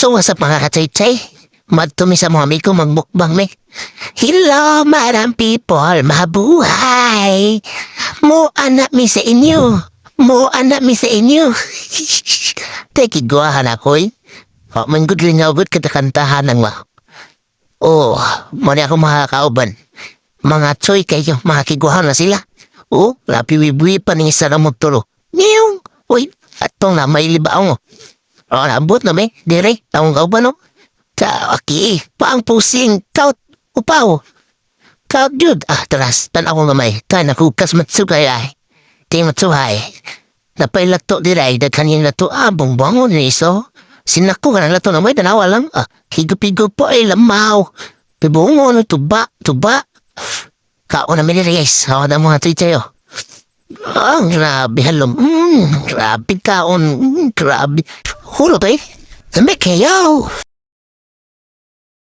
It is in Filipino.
So, what's up mga kachay-chay? Madtumi sa mga amigo magmukbang me. Hello, madam people, mabuhay! Mo anak mi sa inyo. Mo anak mi sa inyo. Teki guahan ako eh. Manggod lingaw good katakantahan ng mga. Oh, mani ako mga kauban. Mga choy kayo, mga kiguahan na sila. Oh, lapi-wibuwi pa ni isa na magtulo. Niyong, uy, atong na may libaw mo. Oh, nabot na may, dire, taong kauban no? Aki, paang pusing, kaut, upaw. Kaut jud, teras, tanaw nga may, kaya nakukas matsugay ay. Di matsuhay. Napailato diray, daghan yung lato, abong bangon ni iso. Sinako ka na lato na may, tanawa lang, higup-higup po ay lamaw. Pibungo no, tuba. Kao na may nireyes, ako na mga tuitayo. Grabe, halom. Grabe kaon, grabe. Hulot eh. May kayaw.